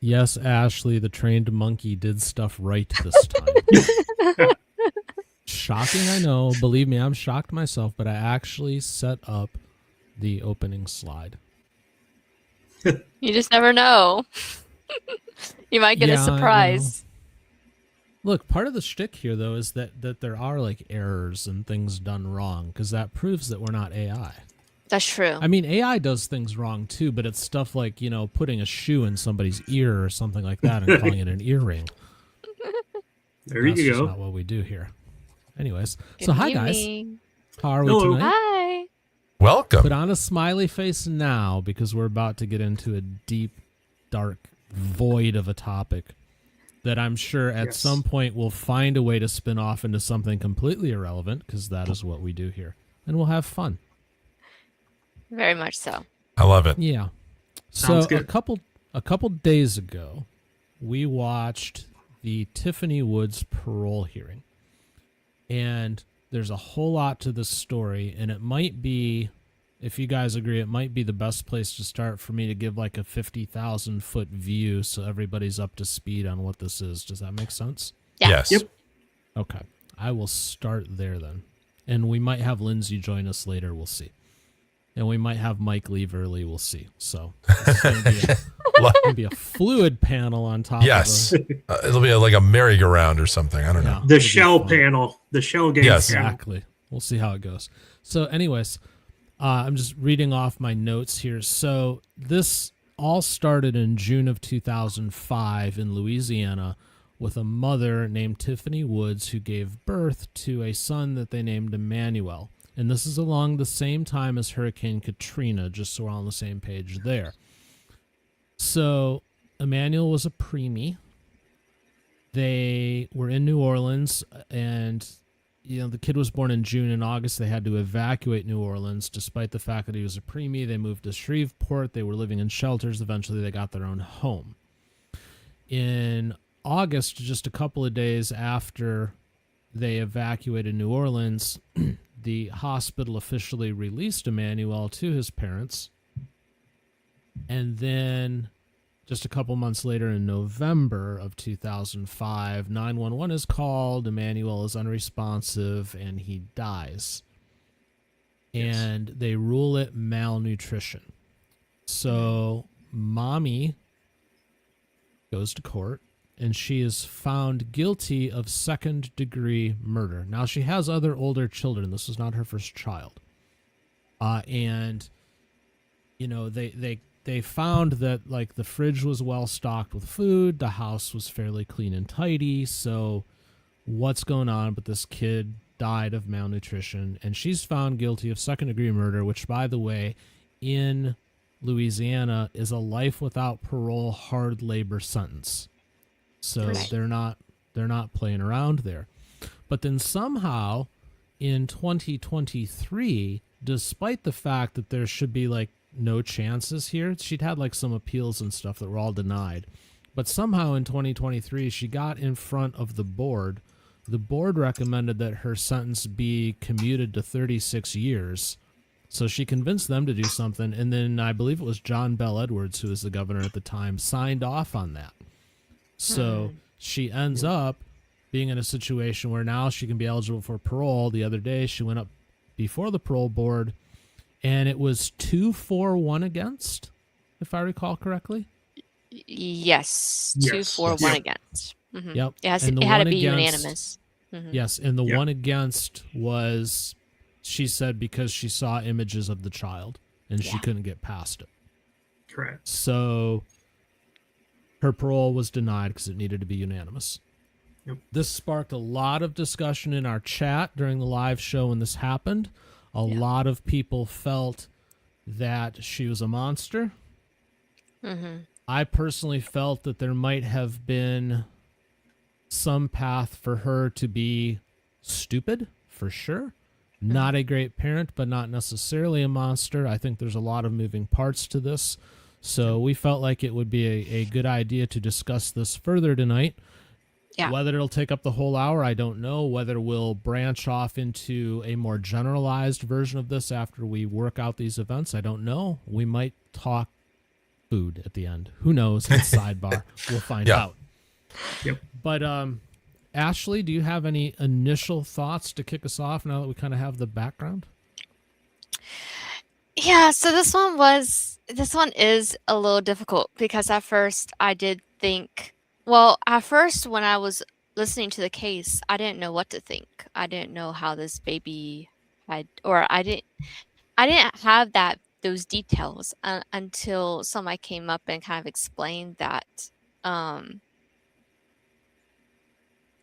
Yes, Ashley, the trained monkey did stuff right this time. Shocking, I know. Believe me, I'm shocked myself, but I actually set up the opening slide. You just never know. You might get a Yeah, surprise. Look, part of the shtick here, though, is that there are like errors and things done wrong, because that proves that we're not AI. That's true. I mean, AI does things wrong too, but it's stuff like, putting a shoe in somebody's ear or something like that and calling it an earring. There That's you just go. not what we do here. Anyways, Good so hi evening. guys. How are we Hello. tonight? Hi. Welcome. Put on a smiley face now, because we're about to get into a deep, dark void of a topic that I'm sure at some point we'll find a way to spin off into something completely irrelevant, because that is what we do here. And we'll have fun. Very much so. I love it. Yeah. Sounds So good. a couple days ago, we watched the Tiffany Woods parole hearing. And there's a whole lot to this story, and it might be, if you guys agree, it might be the best place to start for me to give like a 50,000-foot view so everybody's up to speed on what this is. Does that make sense? Yeah. Yes. Yep. Okay. I will start there then. And we might have Lindsay join us later. We'll see. And we might have Mike leave early. We'll see. So it's going to be a fluid panel on top Yes. of It'll be like a merry-go-round or something. I don't know. The it'll be shell fun. panel. The shell game. Yes. panel. Exactly. We'll see how it goes. So anyways, I'm just reading off my notes here. So this all started in June of 2005 in Louisiana with a mother named Tiffany Woods who gave birth to a son that they named Emmanuel. And this is along the same time as Hurricane Katrina, just so we're all on the same page there. So Emmanuel was a preemie. They were in New Orleans, and the kid was born in June. In August, they had to evacuate New Orleans. Despite the fact that he was a preemie, they moved to Shreveport. They were living in shelters. Eventually, they got their own home. In August, just a couple of days after they evacuated New Orleans, the hospital officially released Emmanuel to his parents. And then just a couple months later, in November of 2005, 911 is called. Emmanuel is unresponsive, and he dies. Yes. And they rule it malnutrition. So mommy goes to court, and she is found guilty of second-degree murder. Now, she has other older children. This was not her first child. And, they found that, like, the fridge was well-stocked with food. The house was fairly clean and tidy. So what's going on? But this kid died of malnutrition, and she's found guilty of second-degree murder, which, by the way, in Louisiana is a life without parole hard labor sentence. So Right. they're not playing around there. But then somehow in 2023, despite the fact that there should be like no chances here, she'd had like some appeals and stuff that were all denied. But somehow in 2023, she got in front of the board. The board recommended that her sentence be commuted to 36 years. So she convinced them to do something. And then I believe it was John Bell Edwards, who was the governor at the time, signed off on that. So she ends up being in a situation where now she can be eligible for parole. The other day, she went up before the parole board, and it was 2-4-1 against, if I recall correctly. Yes. Yes. 2-4-1 Yep. against. Mhm. Yep. It And the had to one be against- unanimous. Mhm. Yes, and the Yep. one against was, she said, because she saw images of the child, and she Yeah. couldn't get past it. Correct. So her parole was denied because it needed to be unanimous. Yep. This sparked a lot of discussion in our chat during the live show when this happened. A lot of people felt that she was a monster. Mhm. I personally felt that there might have been some path for her to be stupid, for sure. Not a great parent, but not necessarily a monster. I think there's a lot of moving parts to this. So we felt like it would be a good idea to discuss this further tonight. Yeah. Whether it'll take up the whole hour, I don't know. Whether we'll branch off into a more generalized version of this after we work out these events, I don't know. We might talk food at the end. Who knows? It's Sidebar. We'll find Yeah. out. Yep. But Ashley, do you have any initial thoughts to kick us off now that we kind of have the background? Yeah, so this one is a little difficult because at first I did think, at first when I was listening to the case, I didn't know what to think. I didn't know how this baby I didn't have those details until somebody came up and kind of explained that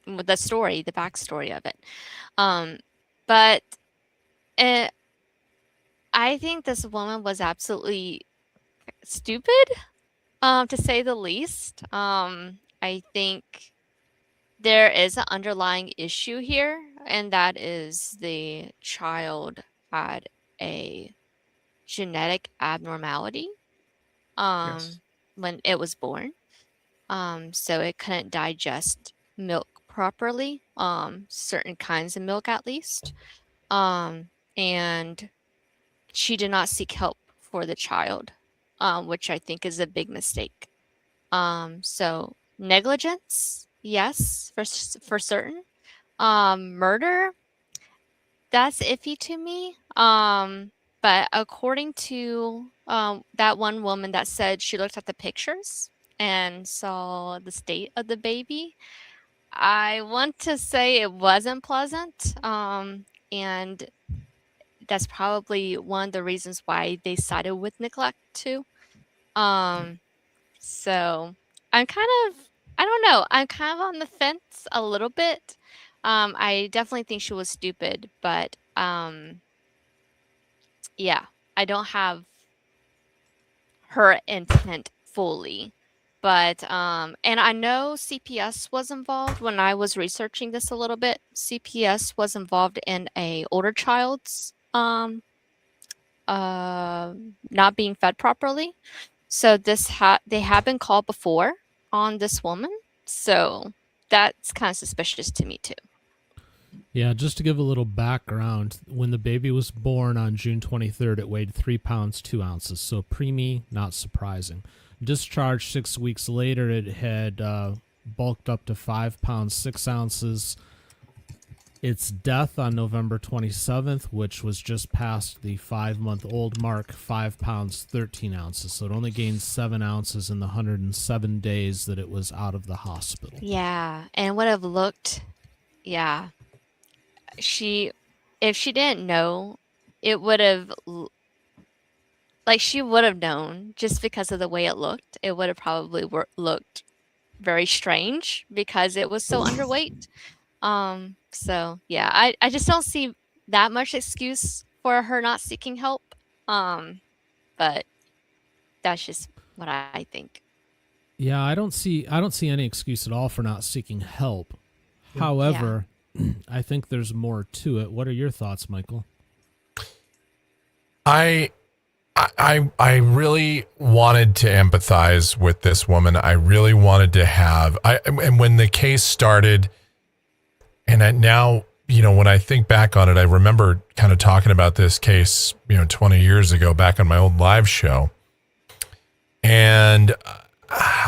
with the backstory of it. But I think this woman was absolutely stupid, to say the least. I think there is an underlying issue here, and that is the child had a genetic abnormality Yes. when it was born. So it couldn't digest milk properly, certain kinds of milk at least. And she did not seek help for the child, which I think is a big mistake. So negligence, yes, for certain. Murder, that's iffy to me. But according to that one woman that said she looked at the pictures and saw the state of the baby, I want to say it wasn't pleasant. And that's probably one of the reasons why they sided with neglect too. So I don't know. I'm kind of on the fence a little bit. I definitely think she was stupid, but yeah, I don't have her intent fully. But and I know CPS was involved when I was researching this a little bit. CPS was involved in a older child's not being fed properly. So they have been called before on this woman. So that's kind of suspicious to me too. Yeah, just to give a little background, when the baby was born on June 23rd, it weighed 3 pounds, 2 ounces. So preemie, not surprising. Discharged 6 weeks later, it had bulked up to 5 pounds, 6 ounces. Its death on November 27th, which was just past the 5-month-old mark, 5 pounds, 13 ounces. So it only gained 7 ounces in the 107 days that it was out of the hospital. Yeah, and would have looked, yeah. If she didn't know, it would have, she would have known just because of the way it looked. It would have probably looked very strange because it was so underweight. So yeah, I just don't see that much excuse for her not seeking help. But that's just what I think. Yeah, I don't see any excuse at all for not seeking help. However, I think there's more to it. What are your thoughts, Michael? I really wanted to empathize with this woman. I really wanted to and when the case started, and now, when I think back on it, I remember kind of talking about this case, 20 years ago back on my old live show. And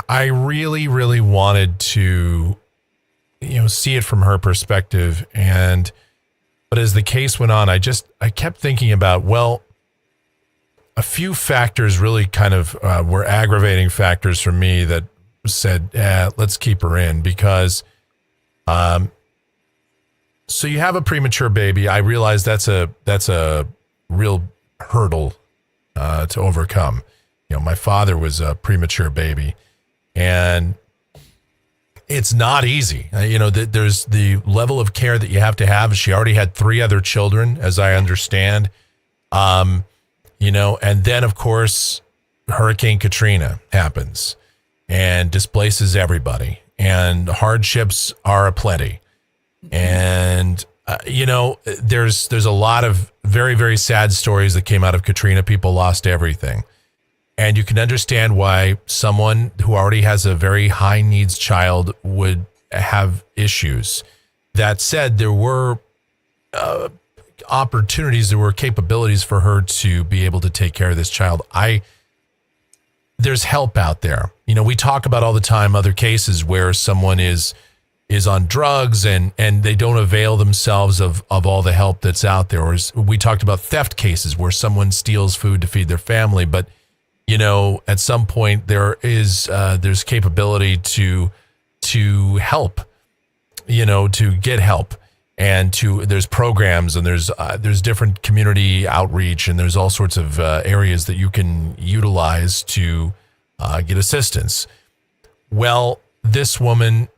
I really, really wanted to, see it from her perspective. But as the case went on, I kept thinking about, a few factors really kind of were aggravating factors for me that said, let's keep her in because, so you have a premature baby. I realize that's a real hurdle to overcome. My father was a premature baby, and it's not easy. There's the level of care that you have to have. She already had 3 other children, as I understand. And then of course, Hurricane Katrina happens and displaces everybody, and hardships are aplenty. And, there's a lot of very, very sad stories that came out of Katrina. People lost everything. And you can understand why someone who already has a very high needs child would have issues. That said, there were opportunities, there were capabilities for her to be able to take care of this child. there's help out there. You know, we talk about all the time other cases where someone is on drugs and they don't avail themselves of all the help that's out there. Or we talked about theft cases where someone steals food to feed their family, but you know, at some point there's capability to help, you know, to get help, and there's programs, and there's different community outreach, and there's all sorts of areas that you can utilize to get assistance. Well, this woman,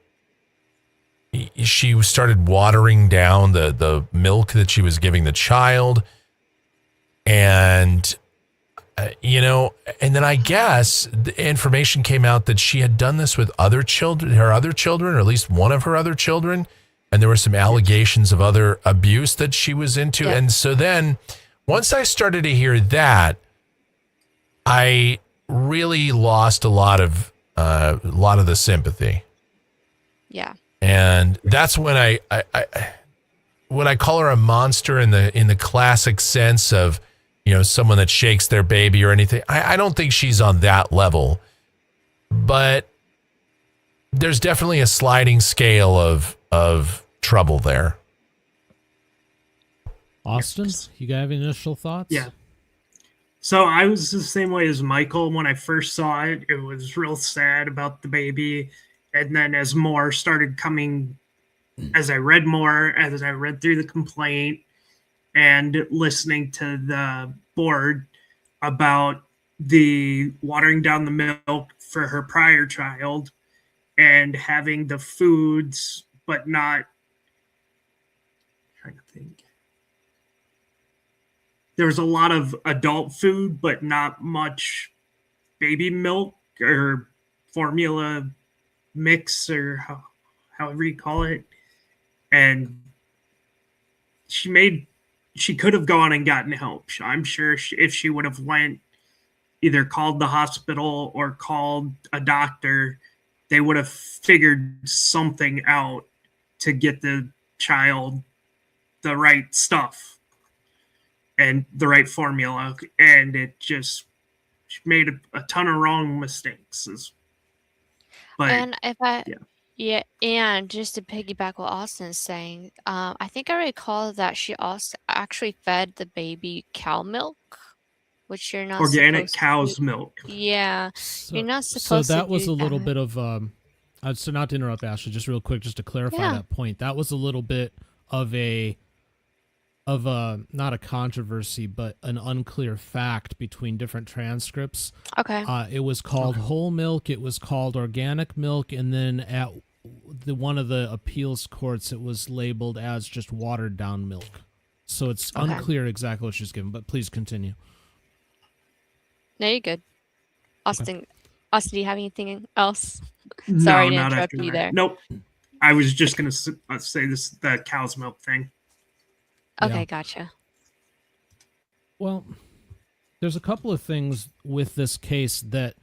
she started watering down the milk that she was giving the child, and you know, and then I guess the information came out that she had done this with her other children, or at least one of her other children, and there were some allegations of other abuse that she was into. Yeah. And so then once I started to hear that, I really lost a lot of the sympathy. Yeah. And that's when I call her a monster in the classic sense of, you know, someone that shakes their baby or anything. I don't think she's on that level, but there's definitely a sliding scale of trouble there. Austin, you got any initial thoughts? Yeah. So I was the same way as Michael when I first saw it. It was real sad about the baby. And then as more started coming, as I read more, as I read through the complaint and listening to the board about the watering down the milk for her prior child and having the foods, but not, trying to think. There was a lot of adult food, but not much baby milk or formula mix, or however you call it. And she could have gone and gotten help. I'm sure if she would have either called the hospital or called a doctor, they would have figured something out to get the child the right stuff and the right formula. And it just made a ton of wrong mistakes. But And and just to piggyback what Austin's saying, I think I recall that she also actually fed the baby cow milk, which you're not organic supposed cow's to. milk. Yeah, So, you're not supposed so to. that was do a little that. bit of so not to interrupt Ashley, just real quick, just to clarify Yeah. that point. That was a little bit of a not a controversy, but an unclear fact between different transcripts. Okay. It was called whole milk, it was called organic milk, and then at one of the appeals courts it was labeled as just watered down milk. So it's Okay. unclear exactly what she's given, but please continue. No, you're good. Austin, do you have anything else? No, Sorry to not interrupt after you that. there. Nope. I was just going to say the cow's milk thing. Okay, Yeah. gotcha. Well, there's a couple of things with this case that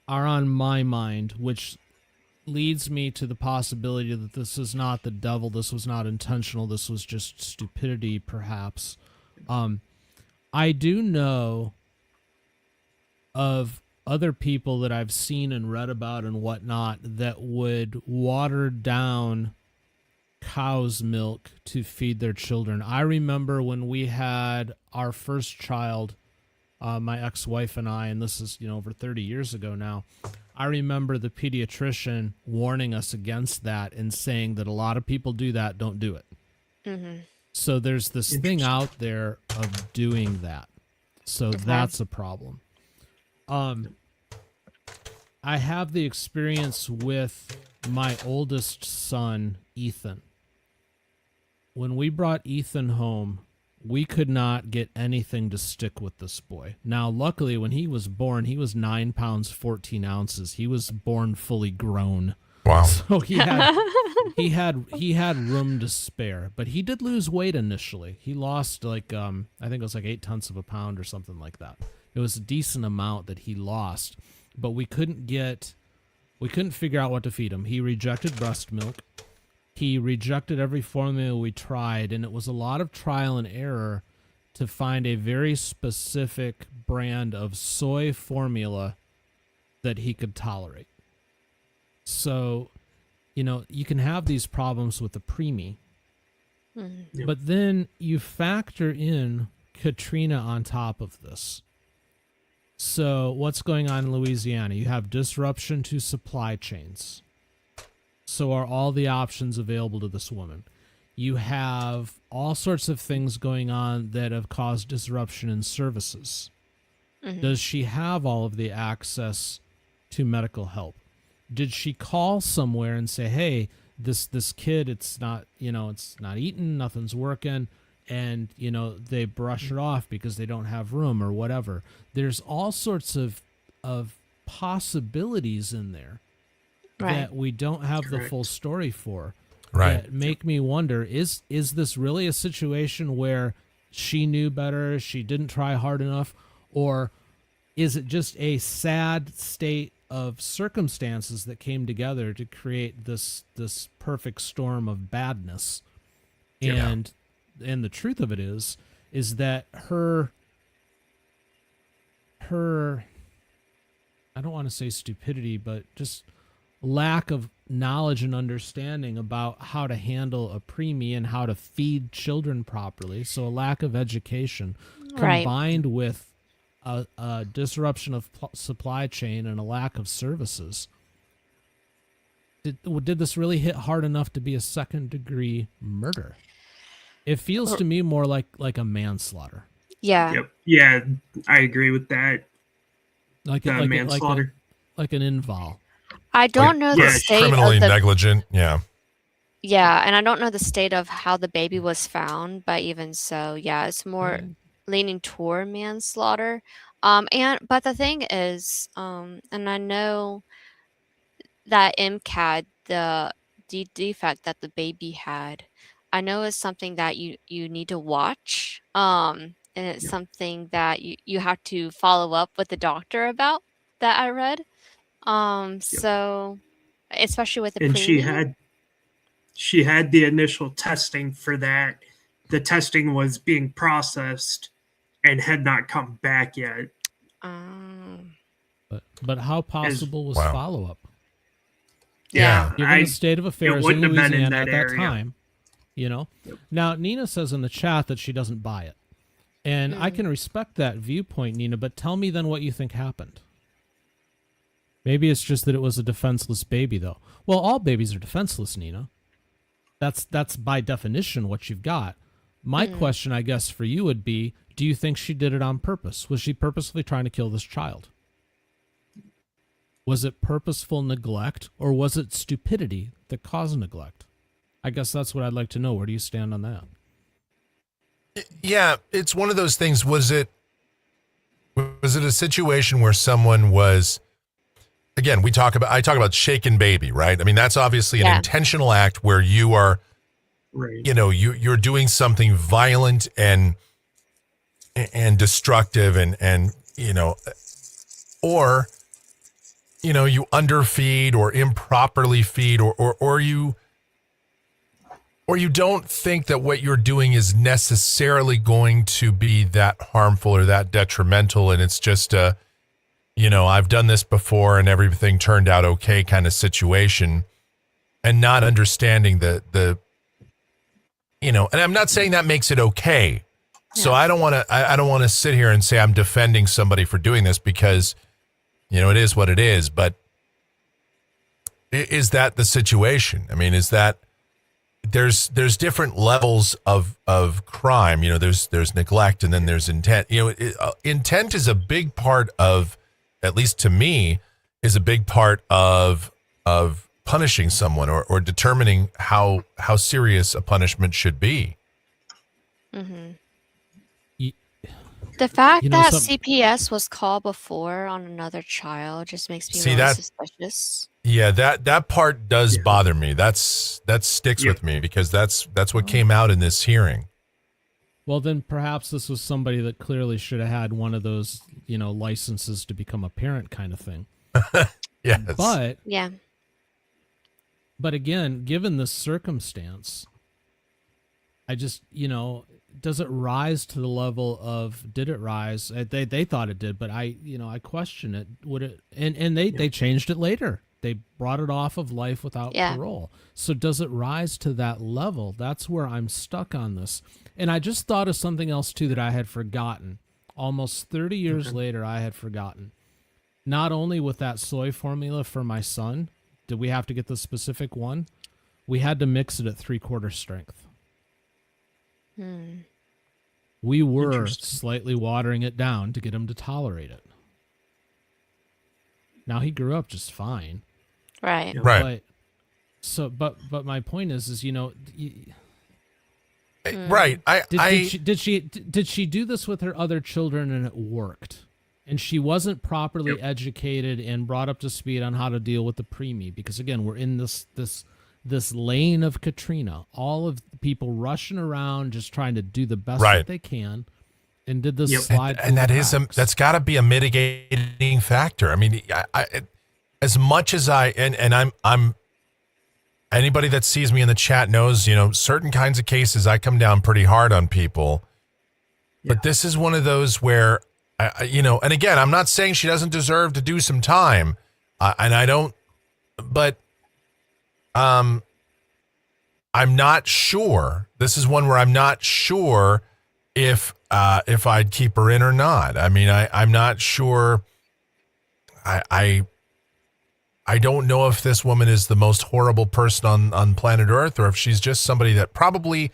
are on my mind, which leads me to the possibility that this is not the devil, this was not intentional, this was just stupidity, perhaps. I do know of other people that I've seen and read about and whatnot that would water down cow's milk to feed their children. I remember when we had our first child, my ex-wife and I, and this is, over 30 years ago now, I remember the pediatrician warning us against that and saying that a lot of people do that, don't do it. Mm-hmm. So there's this thing out there of doing that. So that's a problem. I have the experience with my oldest son, Ethan. When we brought Ethan home, we could not get anything to stick with this boy. Now, luckily, when he was born, he was 9 pounds, 14 ounces. He was born fully grown. Wow. So he had room to spare, but he did lose weight initially. He lost I think it was 0.8 of a pound or something like that. It was a decent amount that he lost, but we couldn't figure out what to feed him. He rejected breast milk. He rejected every formula we tried, and it was a lot of trial and error to find a very specific brand of soy formula that he could tolerate. So, you can have these problems with the preemie, Mhm. but then you factor in Katrina on top of this. So what's going on in Louisiana? You have disruption to supply chains. So are all the options available to this woman? You have all sorts of things going on that have caused disruption in services. Mhm. Does she have all of the access to medical help? Did she call somewhere and say, hey, this kid, it's not eating, nothing's working, and they brush it off because they don't have room or whatever? There's all sorts of possibilities in there Right. that we don't have the Correct. full story for. Right. That make me wonder, is this really a situation where she knew better, she didn't try hard enough, or is it just a sad state of circumstances that came together to create this perfect storm of badness? Yeah. And the truth of it is that her I don't want to say stupidity, but just lack of knowledge and understanding about how to handle a preemie and how to feed children properly. So a lack of education Right. combined with a disruption of supply chain and a lack of services. Did this really hit hard enough to be a second-degree murder? It feels to me more like a manslaughter. Yeah. Yep. Yeah, I agree with that. Like The manslaughter. like an invol. I don't know the yeah, state Criminally of the negligent. Yeah. yeah, and I don't know the state of how the baby was found, but even so, yeah, it's more leaning toward manslaughter. But the thing is, and I know that MCAD, the defect that the baby had, I know is something that you need to watch. And it's Yeah. something that you have to follow up with the doctor about, that I read. So especially with the And preemie. she had the initial testing for that. The testing was being processed and had not come back yet. Um, But how possible was Wow. follow-up? Yeah. Given the state of affairs in wouldn't have been in Louisiana that at that area. time, Yep. Now, Nina says in the chat that she doesn't buy it. And I can respect that viewpoint, Nina, but tell me then what you think happened. Maybe it's just that it was a defenseless baby, though. Well, all babies are defenseless, Nina. That's by definition what you've got. My question, I guess, for you would be, do you think she did it on purpose? Was she purposely trying to kill this child? Was it purposeful neglect, or was it stupidity that caused neglect? I guess that's what I'd like to know. Where do you stand on that? Yeah, it's one of those things. Was it a situation where someone was, again, I talk about shaken baby, right? I mean, that's obviously an Yeah. intentional act where you are, Right. you're doing something violent and destructive and or you underfeed or improperly feed or you don't think that what you're doing is necessarily going to be that harmful or that detrimental, and it's just I've done this before and everything turned out okay kind of situation, and not understanding the and I'm not saying that makes it okay. So I don't want to sit here and say I'm defending somebody for doing this, because it is what it is, but is that the situation? I mean, is that there's different levels of crime. There's neglect, and then there's intent. Intent is a big part of, at least to me, is a big part of punishing someone or determining how serious a punishment should be. mhm. Ye- The fact that some- CPS was called before on another child just makes me See, really that- suspicious. Yeah, that part does Yeah. bother me. That sticks Yeah. with me, because that's what came out in this hearing. Well, then perhaps this was somebody that clearly should have had one of those, licenses to become a parent kind of thing. Yes. Yeah. But again, given the circumstance, I just, does it rise to the level of, did it rise? They thought it did, but I question it. Would it? And they changed it later. They brought it off of life without parole. So does it rise to that level? That's where I'm stuck on this. And I just thought of something else too that I had forgotten. Almost 30 years later, I had forgotten. Not only with that soy formula for my son, did we have to get the specific one? We had to mix it at 3/4 strength. We were slightly watering it down to get him to tolerate it. Now he grew up just fine. Right. Right. But my point is right. Did she do this with her other children and it worked? And she wasn't properly educated and brought up to speed on how to deal with the preemie, because again, we're in this lane of Katrina. All of the people rushing around just trying to do the best that they can, and did this slide. And that's got to be a mitigating factor. I mean, I as much as I'm anybody that sees me in the chat knows, certain kinds of cases I come down pretty hard on people. But this is one of those where, and again, I'm not saying she doesn't deserve to do some time, and I don't, but I'm not sure. This is one where I'm not sure if I'd keep her in or not. I mean, I'm not sure. I don't know if this woman is the most horrible person on planet Earth, or if she's just somebody that probably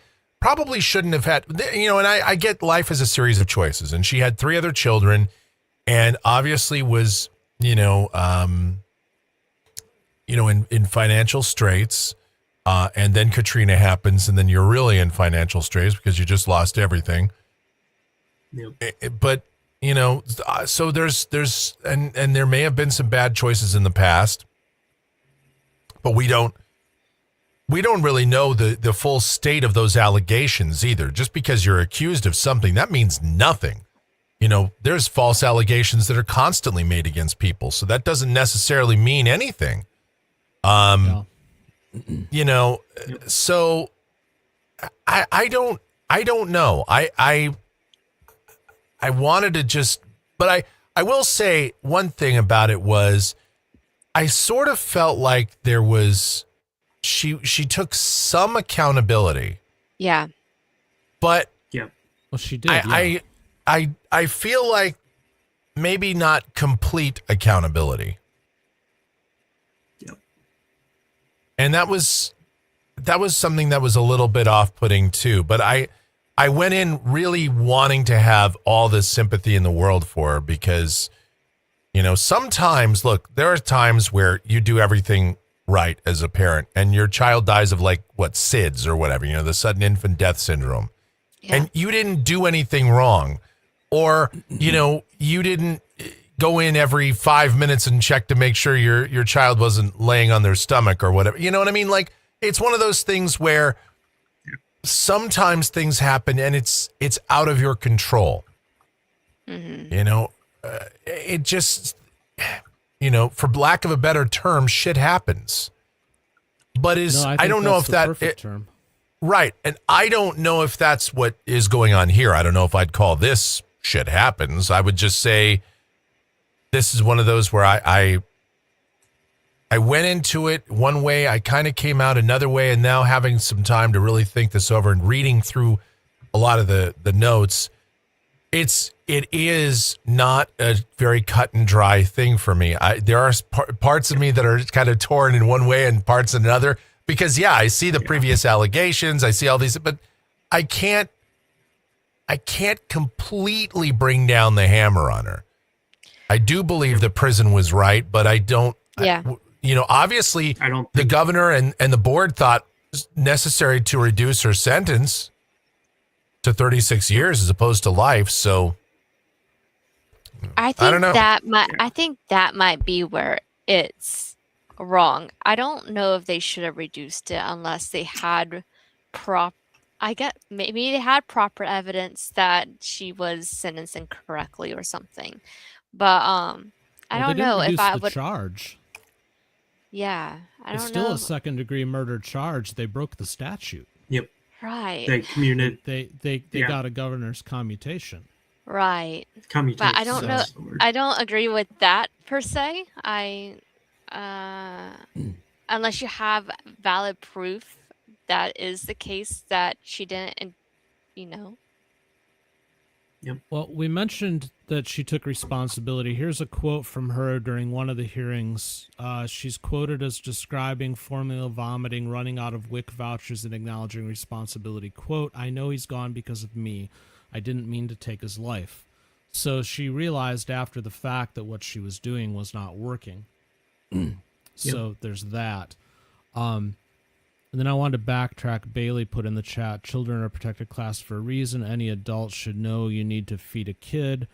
shouldn't have had, and I get life as a series of choices, and she had 3 other children and obviously was, in financial straits, and then Katrina happens, and then you're really in financial straits because you just lost everything. But, so there's and there may have been some bad choices in the past, but we don't really know the full state of those allegations either. Just because you're accused of something, that means nothing. There's false allegations that are constantly made against people, so that doesn't necessarily mean anything. So I don't know. I wanted to just, but I will say one thing about it was I sort of felt like there was, she took some accountability. Yeah. But well, she did. I feel like maybe not complete accountability. And that was something that was a little bit off-putting too. But I went in really wanting to have all the sympathy in the world for her because, sometimes, look, there are times where you do everything right as a parent and your child dies of SIDS or whatever, the sudden infant death syndrome. Yeah. And you didn't do anything wrong. Or, you didn't go in every 5 minutes and check to make sure your child wasn't laying on their stomach or whatever. You know what I mean? Like, it's one of those things where sometimes things happen and it's out of your control. Mm-hmm. It just, for lack of a better term, shit happens. But I don't know if that term. Right. And I don't know if that's what is going on here. I don't know if I'd call this shit happens. I would just say this is one of those where I went into it one way, I kind of came out another way, and now having some time to really think this over and reading through a lot of the notes, it is not a very cut and dry thing for me. There are parts of me that are kind of torn in one way and parts in another, because I see the previous allegations, I see all these, but I can't completely bring down the hammer on her. I do believe the prison was right, but I don't. Yeah. Obviously, the governor and the board thought it was necessary to reduce her sentence to 36 years as opposed to life. So I don't know. I think that might be where it's wrong. I don't know if they should have reduced it unless they had maybe they had proper evidence that she was sentenced incorrectly or something. But I don't know if I would charge. Yeah, I don't know. It's still a second-degree murder charge. They broke the statute. Yep. Right. They communicate. They Yeah. got a governor's commutation. Right. Commutation. But I don't know. That's the word. I don't agree with that per se. Unless you have valid proof that is the case that she didn't, you know. Well, we mentioned that she took responsibility. Here's a quote from her during one of the hearings. She's quoted as describing formula vomiting, running out of WIC vouchers, and acknowledging responsibility. Quote, "I know he's gone because of me. I didn't mean to take his life." So she realized after the fact that what she was doing was not working. So there's that. And then I wanted to backtrack. Bailey put in the chat, children are a protected class for a reason. Any adult should know you need to feed a kid.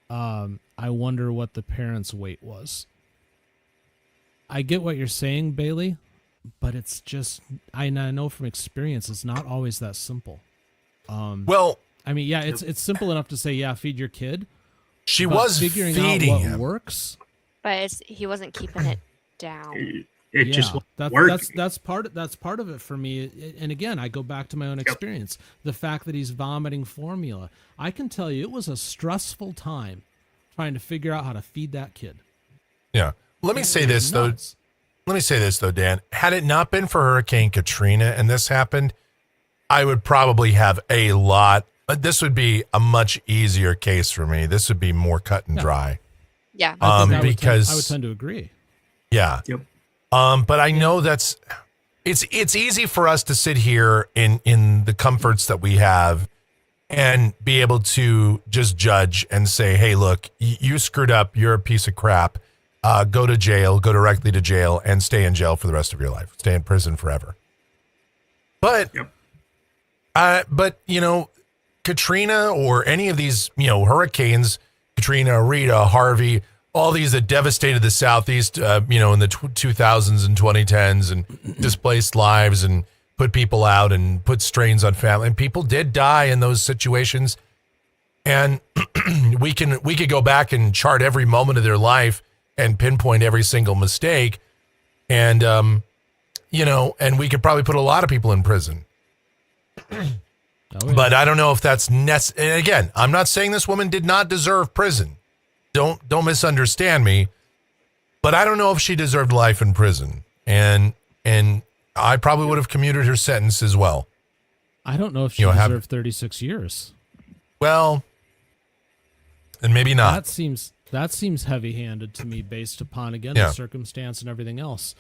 I wonder what the parent's weight was. I get what you're saying, Bailey, but it's just, I know from experience, it's not always that simple. Well, I mean, yeah, it's simple enough to say, yeah, feed your kid. she but was figuring feeding out what him. works. But he wasn't keeping it down. It just that's worked. that's part of it for me. And again, I go back to my own experience. The fact that he's vomiting formula, I can tell you, it was a stressful time trying to figure out how to feed that kid. Yeah. Let me say this Nuts. though, Dan. Had it not been for Hurricane Katrina and this happened, I would probably have a lot. This would be a much easier case for me. This would be more cut and dry. Yeah. I would because tend to agree. yeah. Yep. But I know it's easy for us to sit here in the comforts that we have and be able to just judge and say, hey, look, you screwed up. You're a piece of crap. Go to jail, go directly to jail and stay in jail for the rest of your life. Stay in prison forever. But, Katrina or any of these, hurricanes, Katrina, Rita, Harvey, all these that devastated the Southeast, in the 2000s and 2010s and displaced lives and put people out and put strains on family. And people did die in those situations. And we could go back and chart every moment of their life and pinpoint every single mistake. And, and we could probably put a lot of people in prison. But I don't know if that's necessary. And again, I'm not saying this woman did not deserve prison. Don't misunderstand me, but I don't know if she deserved life in prison, and I probably would have commuted her sentence as well. I don't know if she deserved 36 years. Well, and maybe not. That seems heavy-handed to me, based upon the circumstance and everything else.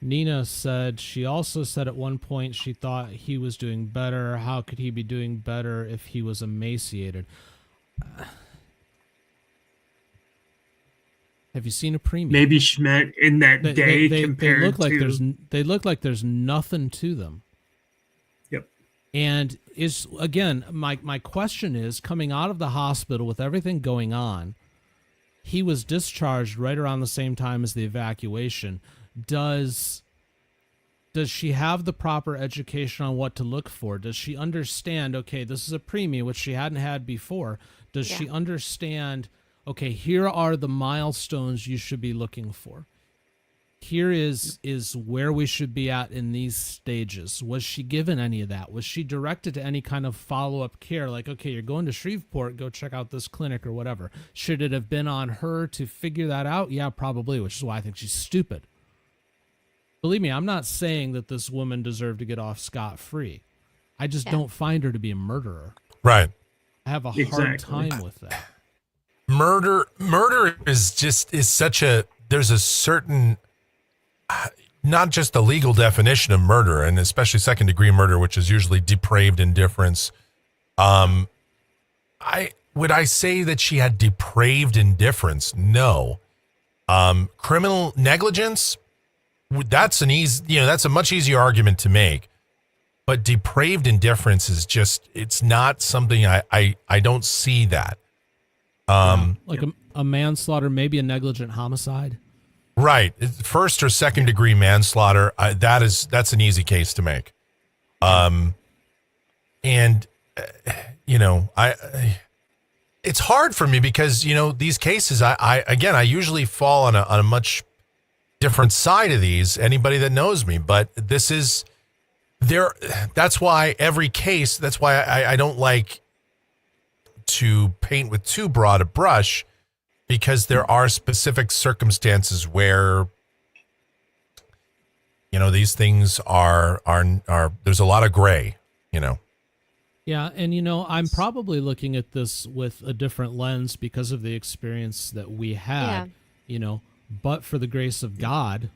Nina said she also said at one point she thought he was doing better. How could he be doing better if he was emaciated? Have you seen a premium? Maybe she meant in that day compared they look like there's nothing to them. Yep. And is again my question is, coming out of the hospital with everything going on, he was discharged right around the same time as the evacuation. Does she have the proper education on what to look for? Does she understand, okay, this is a preemie, which she hadn't had before. Does she understand, okay, here are the milestones you should be looking for. Here is where we should be at in these stages. Was she given any of that? Was she directed to any kind of follow-up care? Like, okay, you're going to Shreveport, go check out this clinic or whatever. Should it have been on her to figure that out? Yeah, probably, which is why I think she's stupid. Believe me, I'm not saying that this woman deserved to get off scot-free. I just don't find her to be a murderer. Right. I have a hard time with that. Murder is such a, there's a certain, not just the legal definition of murder, and especially second degree murder, which is usually depraved indifference. Would I say that she had depraved indifference? No. Criminal negligence, that's a much easier argument to make. But depraved indifference is just, it's not something I don't see that. Like a manslaughter, maybe a negligent homicide. Right. First or second degree manslaughter, that's an ezy case to make. It's hard for me because, these cases, I usually fall on a much different side of these, anybody that knows me, but this is there. That's why every case, that's why I don't like to paint with too broad a brush, because there are specific circumstances where, you know, these things are there's a lot of gray, you know. Yeah, and you know, I'm probably looking at this with a different lens because of the experience that we had, Yeah. you know, but for the grace of God,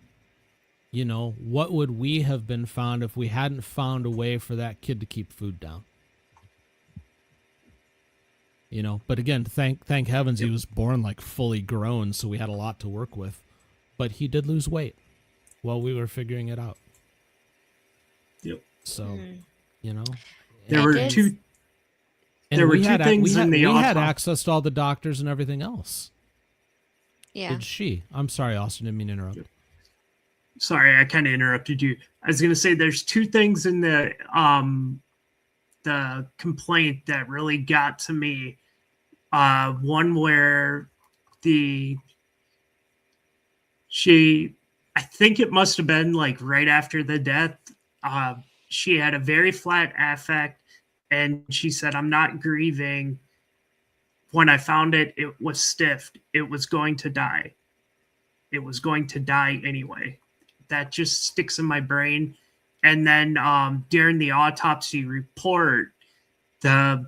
you know, what would we have been found if we hadn't found a way for that kid to keep food down? You know, but again, thank heavens he was born like fully grown, so we had a lot to work with. But he did lose weight while we were figuring it out. Yep. So, you know, There It were is- two. and There were we two had, things in the we had autopsy. access to all the doctors and everything else. Yeah. Did she? I'm sorry, Austin, didn't mean to interrupt. Sorry, I kind of interrupted you. I was going to say there's two things in the complaint that really got to me. One where I think it must have been like right after the death. She had a very flat affect, and she said, "I'm not grieving. When I found it, it was stiff. It was going to die. It was going to die anyway." That just sticks in my brain. And then during the autopsy report, the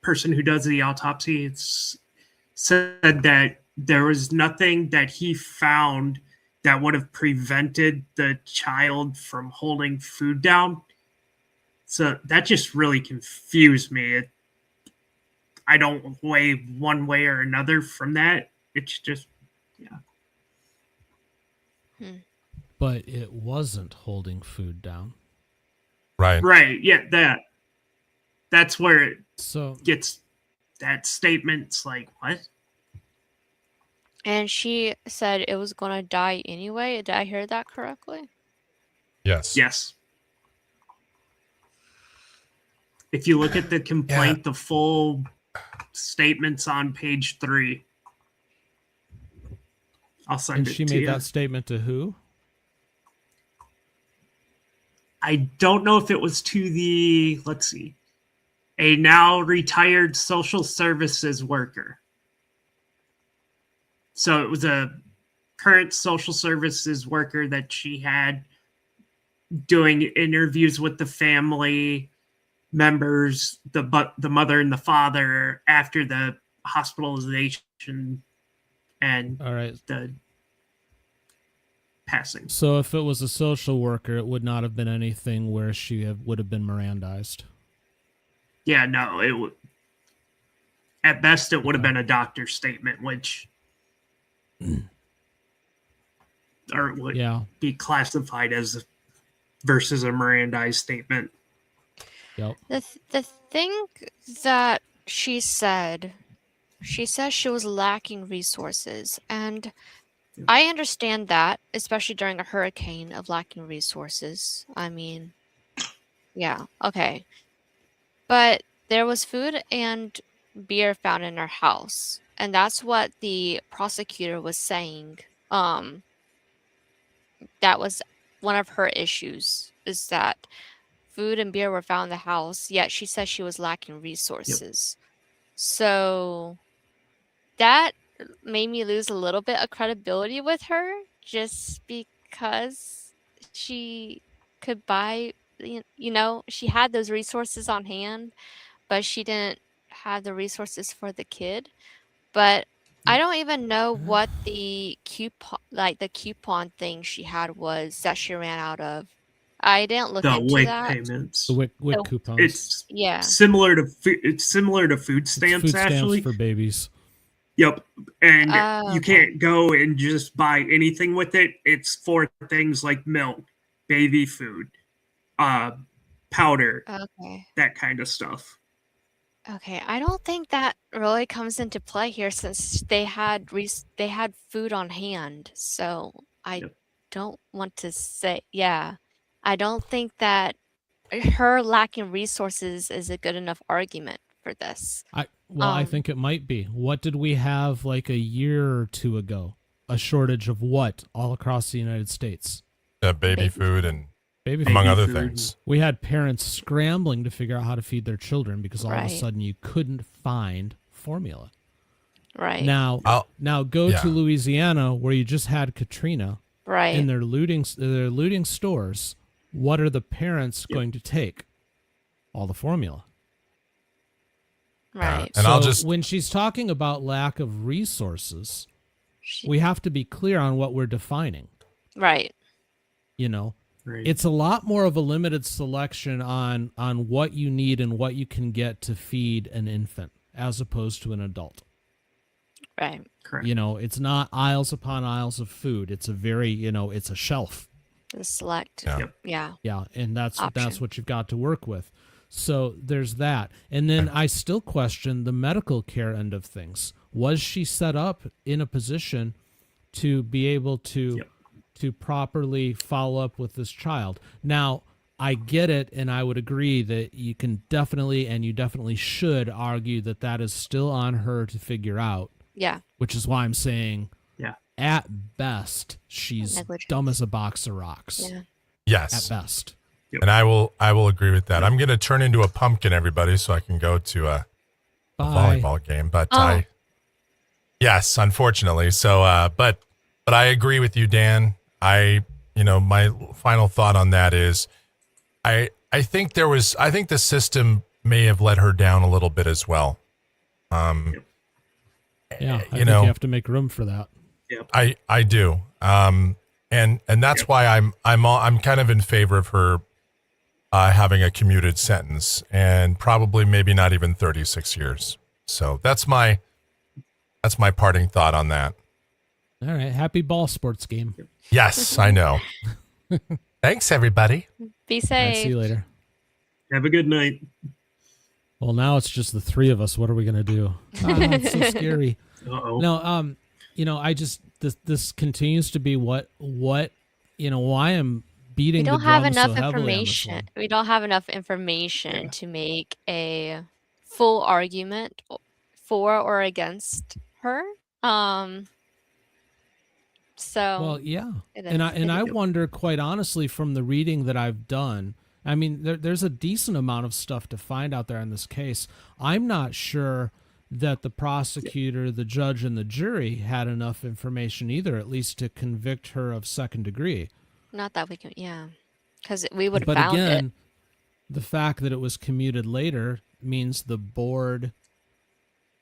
person who does the autopsy said that there was nothing that he found that would have prevented the child from holding food down. So that just really confused me. I don't weigh one way or another from that. It's just, yeah. But it wasn't holding food down. Right. Right. Yeah, that's where it So gets that statement's like, what? And she said it was going to die anyway. Did I hear that correctly? Yes. Yes. If you look at the complaint, the full statement's on page 3. I'll send and it she to made you. that statement to who? I don't know if it was to the, let's see, a now retired social services worker. So it was a current social services worker that she had doing interviews with the family members, the mother and the father after the hospitalization and All right. the passing. So if it was a social worker, it would not have been anything where she would have been Mirandized. Yeah, no, it would. At best, it would have been a doctor's statement, which or it would Yeah. be classified as versus a Mirandized statement. Yep. The thing that she said she was lacking resources, and I understand that, especially during a hurricane of lacking resources. I mean, yeah, okay. But there was food and beer found in her house, and that's what the prosecutor was saying. That was one of her issues, is that food and beer were found in the house, yet she says she was lacking resources. So that made me lose a little bit of credibility with her, just because she could buy, you know, she had those resources on hand, but she didn't have the resources for the kid. But I don't even know what the coupon thing she had was that she ran out of. I didn't look The into WIC that. payments. The WIC So- coupons. It's Yeah. similar to food It's stamps, food stamps actually. for babies. Yep. And Oh, you okay. can't go and just buy anything with it. It's for things like milk, baby food, powder, Okay. that kind of stuff. Okay, I don't think that really comes into play here, since they had food on hand. So I Yep. don't want to say, yeah, I don't think that her lacking resources is a good enough argument for this. I think it might be. What did we have like a year or two ago? a shortage of what all across the United States? Baby food and Baby among food. other food. things. We had parents scrambling to figure out how to feed their children because all of a Right. sudden you couldn't find formula. Right. Now go yeah. to Louisiana where you just had Katrina right. and they're looting stores. What are the parents going to take? All the formula. right. And so I'll just- when she's talking about lack of resources, She- we have to be clear on what we're defining. right. You know, Right. it's a lot more of a limited selection on what you need and what you can get to feed an infant as opposed to an adult. Right. Correct. You know, it's not aisles upon aisles of food. It's a very, it's a shelf. The select. Yeah. Yep. Yeah. Yeah, and that's Option. what you've got to work with. So there's that. And then I still question the medical care end of things. Was she set up in a position to be able to Yep. to properly follow up with this child? Now, I get it, and I would agree that you can definitely, and you definitely should argue that that is still on her to figure out, Yeah. which is why I'm saying Yeah. at best, she's Negligence. dumb as a box of rocks. Yeah. At Yes. best. And I will agree with that. I'm going to turn into a pumpkin, everybody, so I can go to a Bye. volleyball game. But Oh. yes, unfortunately. So, but I agree with you, Dan. My final thought on that is, I think the system may have let her down a little bit as well. Yeah, I think know- you have to make room for that. I do. And that's why I'm kind of in favor of her having a commuted sentence and probably maybe not even 36 years. So that's my parting thought on that. All right, happy ball sports game. Yes, I know. Thanks, everybody. Be All safe. right, see you later. Have a good night. Well, now it's just the three of us. What are we gonna do? It's so scary. Uh-oh. No, I just this continues to be what why I'm beating We don't the have drum enough so heavily on this information. one. We don't have enough information Yeah. to make a full argument for or against her. So Well, yeah, it and is. I wonder, quite honestly, from the reading that I've done, I mean, there's a decent amount of stuff to find out there in this case. I'm not sure that the prosecutor, the judge, and the jury had enough information either, at least to convict her of second degree. Not that we can, yeah, because we would have But found again, it. the fact that it was commuted later means the board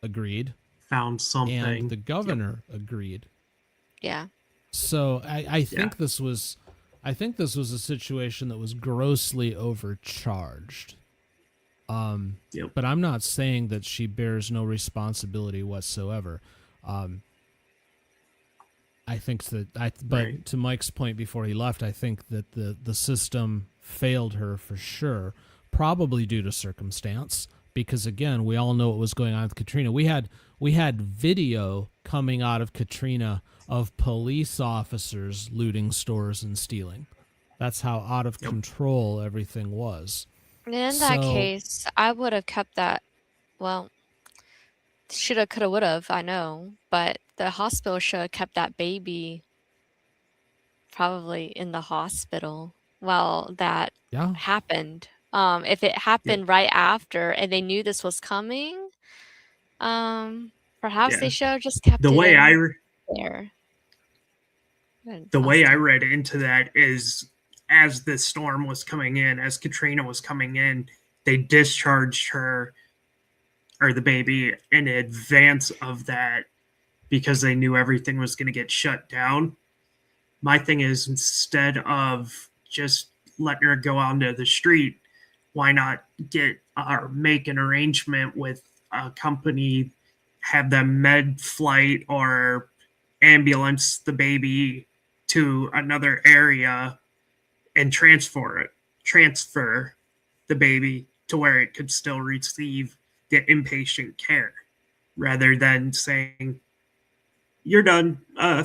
agreed Found something. and the governor agreed. Yeah, So I think this was a situation that was grossly overcharged. Yep. But I'm not saying that she bears no responsibility whatsoever. I think but Right. to Mike's point before he left, I think that the system failed her for sure, probably due to circumstance. Because again, we all know what was going on with Katrina. We had video coming out of Katrina of police officers looting stores and stealing. That's how out of control everything was. and in that So- case, I would have kept that. Well, shoulda, coulda, woulda. I know, but the hospital should have kept that baby probably in the hospital while that Yeah. happened. If it happened right after and they knew this was coming, perhaps Yeah. they should have just kept The it way in I there. the way I read into that is, as the storm was coming in, as Katrina was coming in, they discharged her or the baby in advance of that because they knew everything was going to get shut down. My thing is, instead of just letting her go onto the street, why not get or make an arrangement with a company, have them med flight or ambulance the baby to another area and transfer the baby to where it could still receive the inpatient care, rather than saying, you're done,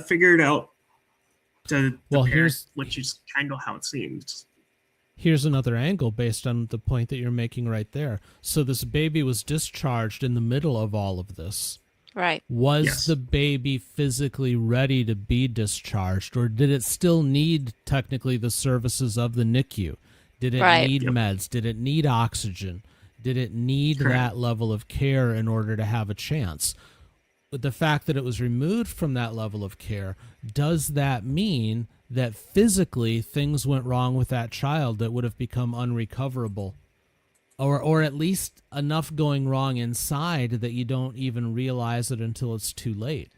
figure it out, to the Well, parent, which is kind of how it seems. Here's another angle based on the point that you're making right there. So this baby was discharged in the middle of all of this. Right. Was Yes. the baby physically ready to be discharged, or did it still need technically the services of the NICU? Did it Right. need Yep. meds? Did it need oxygen? Did it need Correct. that level of care in order to have a chance? But the fact that it was removed from that level of care, does that mean that physically things went wrong with that child that would have become unrecoverable? Or at least enough going wrong inside that you don't even realize it until it's too late.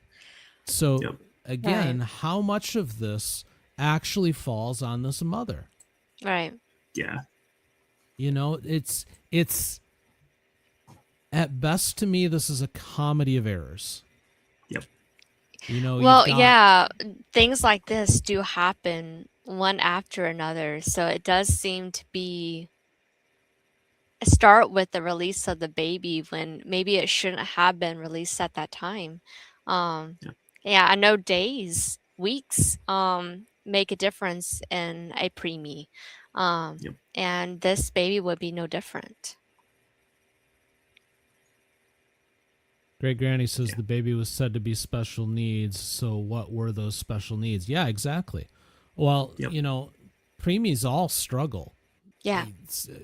So Yep. again, Right. how much of this actually falls on this mother? Right. Yeah. You know, it's at best to me this is a comedy of errors. Yep. You know, Well, you've got, yeah, things like this do happen one after another. So it does seem to be start with the release of the baby when maybe it shouldn't have been released at that time. Yeah. Yeah, I know days, weeks, make a difference in a preemie. Yep. And this baby would be no different. Great Granny says Yeah. the baby was said to be special needs. So what were those special needs? Yeah, exactly. Well, Yep. you know, preemies all struggle. Yeah.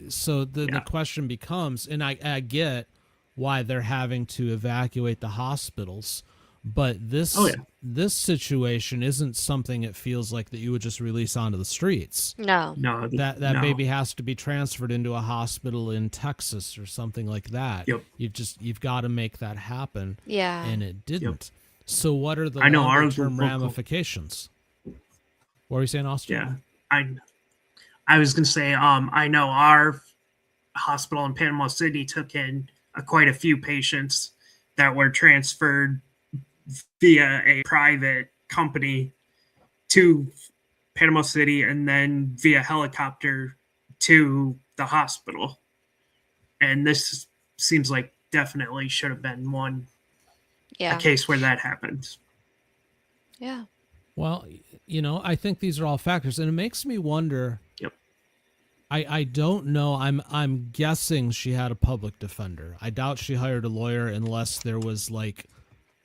So the Yeah. question becomes, and I get why they're having to evacuate the hospitals, but this Oh, yeah. this situation isn't something it feels like that you would just release onto the streets. No. No. That no. baby has to be transferred into a hospital in Texas or something like that. Yep. You've got to make that happen, Yeah. and it didn't. So what are the I know longer ours term was local. ramifications? What were you saying, Austin? Yeah. I was gonna say, I know our hospital in Panama City took in quite a few patients that were transferred via a private company to Panama City and then via helicopter to the hospital. And this seems like definitely should have been a Yeah. case where that happened. Yeah. Well, you know, I think these are all factors, and it makes me wonder. Yep. I don't know. I'm guessing she had a public defender. I doubt she hired a lawyer unless there was like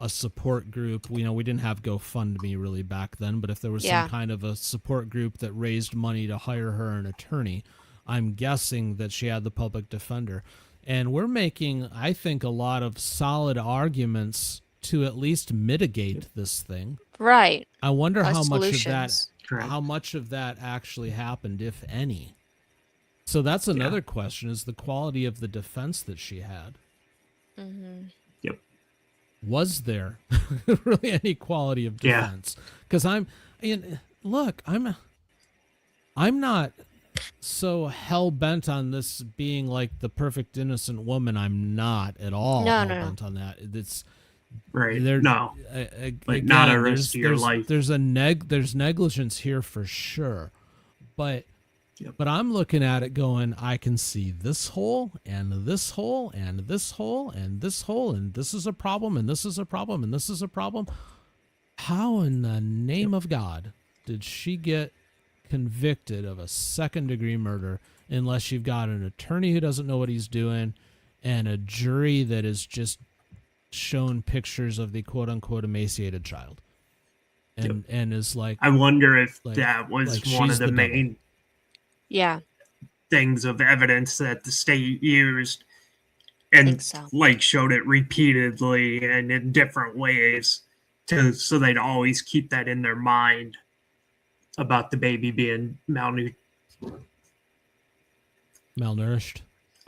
a support group. You know, we didn't have GoFundMe really back then, but if there was Yeah. some kind of a support group that raised money to hire her an attorney, I'm guessing that she had the public defender. And we're making, I think, a lot of solid arguments to at least mitigate this thing. Right. I wonder how much of Solutions. that Correct. how much of that actually happened, if any. So that's another question, is the quality of the defense that she had. Mm-hmm. Yep. Was there really any quality of Yeah. defense? Because I'm not so hell bent on this being like the perfect innocent woman. I'm not at all No, hell no, no. bent on that. It's Right. there. No. Like, not a risk to your life. There's negligence here for sure, but Yep. but I'm looking at it going, I can see this hole and this hole and this hole and this hole, and this is a problem and this is a problem and this is a problem. How in the name of God did she get convicted of a second-degree murder unless you've got an attorney who doesn't know what he's doing and a jury that is just shown pictures of the quote-unquote emaciated child and is like, I wonder if Like- that was like one she's of the the devil. main Yeah. things of evidence that the state used and Think so. like showed it repeatedly and in different ways so they'd always keep that in their mind about the baby being malnourished.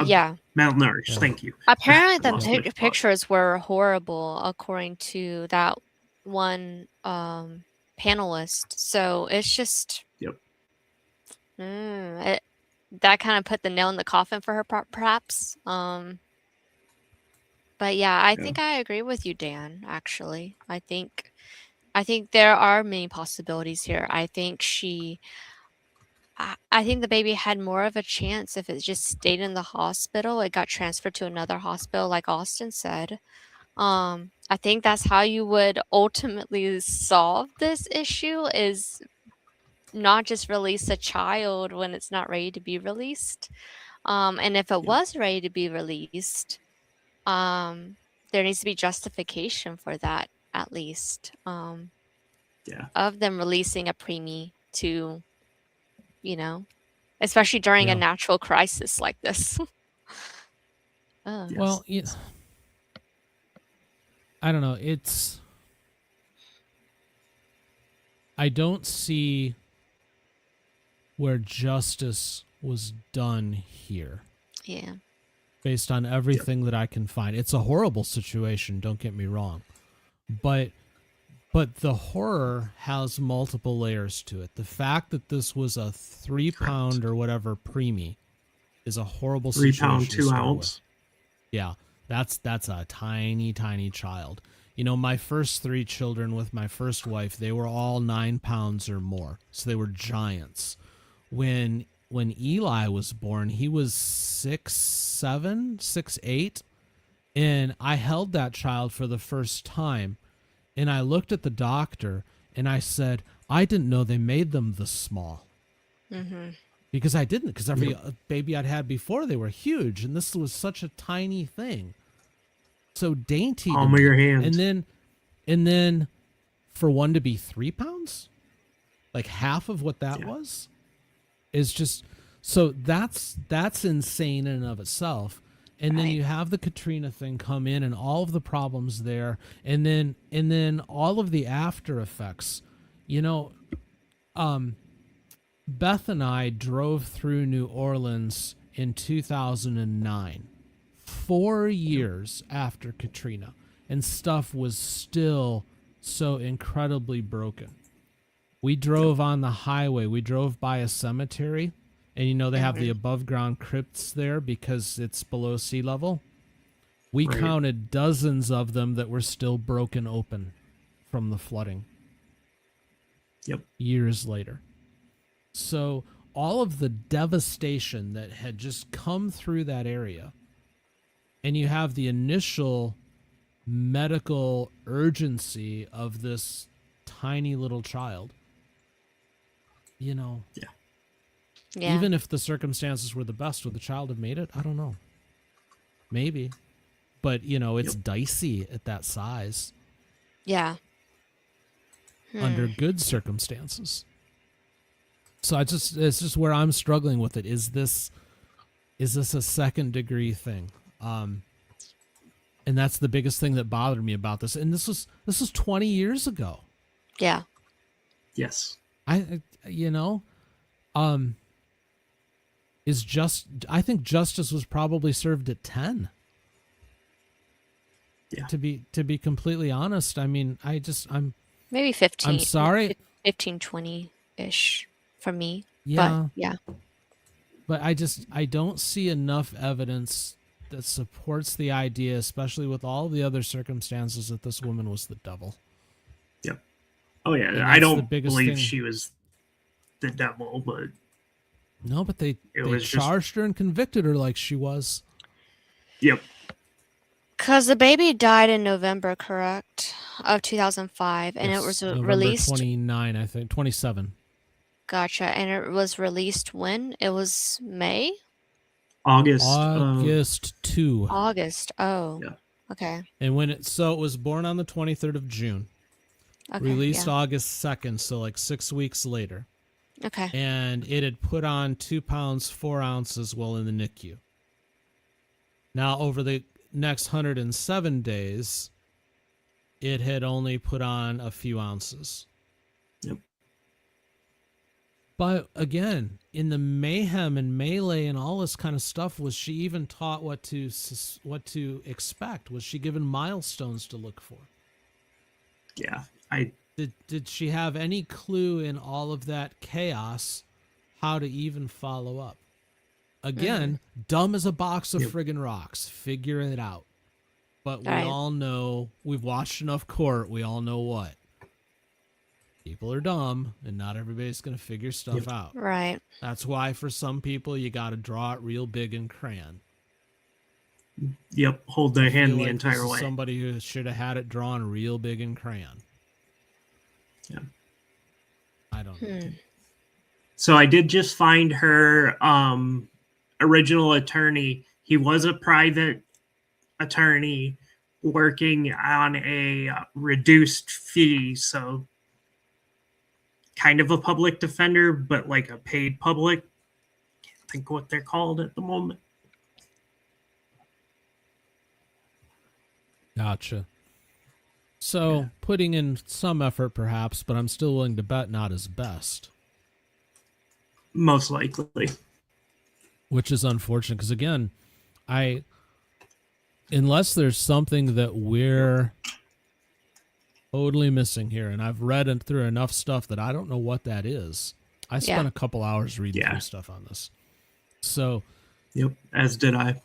Yeah. malnourished. Yeah. Thank you. Apparently, the Lost my thought. pictures were horrible, according to that one panelist. So it's just, Yep. that kind of put the nail in the coffin for her, perhaps. But yeah, I think I agree with you, Dan. Actually, I think there are many possibilities here. I think I think the baby had more of a chance if it just stayed in the hospital. It got transferred to another hospital, like Austin said. I think that's how you would ultimately solve this issue, is not just release a child when it's not ready to be released. And if it was ready to be released, there needs to be justification for that, at least, Yeah. of them releasing a preemie to, especially during a Yeah. natural crisis like this. Oh. Yes. Well, I don't know. I don't see where justice was done here Yeah. based on everything that I can find. It's a horrible situation, don't get me wrong. But the horror has multiple layers to it. The fact that this was a 3-pound or whatever preemie is a horrible 3 situation. pound, to 2 start ounce. with. Yeah, that's a tiny, tiny child. My first 3 children with my first wife, they were all 9 pounds or more. So they were giants. When Eli was born, he was 6'7", 6'8", and I held that child for the first time, and I looked at the doctor and I said, I didn't know they made them this small. Mm-hmm. Because I didn't, because every baby I'd had before, they were huge, and this was such a tiny thing. So dainty. Palm of your hand. And then for one to be 3 pounds, like half of what that was, is just, so that's insane in and of itself. And then you have the Katrina thing come in and all of the problems there, and then all of the after effects. Beth and I drove through New Orleans in 2009, 4 years after Katrina, and stuff was still so incredibly broken. We drove on the highway. We drove by a cemetery, and they have the above ground crypts there because it's below sea level. We counted dozens of them that were still broken open from the flooding. Yep. Years later. So all of the devastation that had just come through that area, and you have the initial medical urgency of this tiny little child, Yeah. even if the circumstances were the best, would the child have made it? I don't know. Maybe. But, it's dicey at that size. Yeah. Under good circumstances. So it's just where I'm struggling with it. Is this a second degree thing? And that's the biggest thing that bothered me about this. And this was 20 years ago. Yeah. Yes. I think justice was probably served at 10. Yeah. To be completely honest, I mean, I'm Maybe 15. I'm sorry. 15, 20-ish for me. Yeah. But yeah. But I don't see enough evidence that supports the idea, especially with all the other circumstances, that this woman was the devil. Yep. Oh yeah, And I that's the don't biggest believe thing. she was the devil, but No, but they was just- charged her and convicted her like she was. yep. Because the baby died in November, correct? Of 2005. And Yes, it was November released. 29, I think, 27. Gotcha. And it was released when? It was May? August. August 2. August. Oh. Yeah. Okay. And it was born on the 23rd of June. Okay. Released yeah. August 2nd, so like 6 weeks later. Okay. And it had put on 2 pounds 4 ounces while in the NICU. Now, over the next 107 days, it had only put on a few ounces. Yep. But again, in the mayhem and melee and all this kind of stuff, was she even taught what to expect? Was she given milestones to look for? Yeah. Did she have any clue in all of that chaos how to even follow up? Again, dumb as a box of friggin' rocks. Figure it out. But we all know, we've watched enough court, we all know what. People are dumb, and not everybody's going to figure stuff out. Right. That's why for some people, you got to draw it real big in crayon. Yep. Hold their hand Feel the like entire this is way. somebody who should have had it drawn real big in crayon. Yeah. I don't know. So I did just find her original attorney. He was a private attorney working on a reduced fee, so kind of a public defender, but like a paid public. Can't think what they're called at the moment. Gotcha. So putting in some effort perhaps, but I'm still willing to bet not his best. Most likely. Which is unfortunate because, again, unless there's something that we're totally missing here, and I've read through enough stuff that I don't know what that is. I spent a couple hours reading through stuff on this. So, yep, as did I.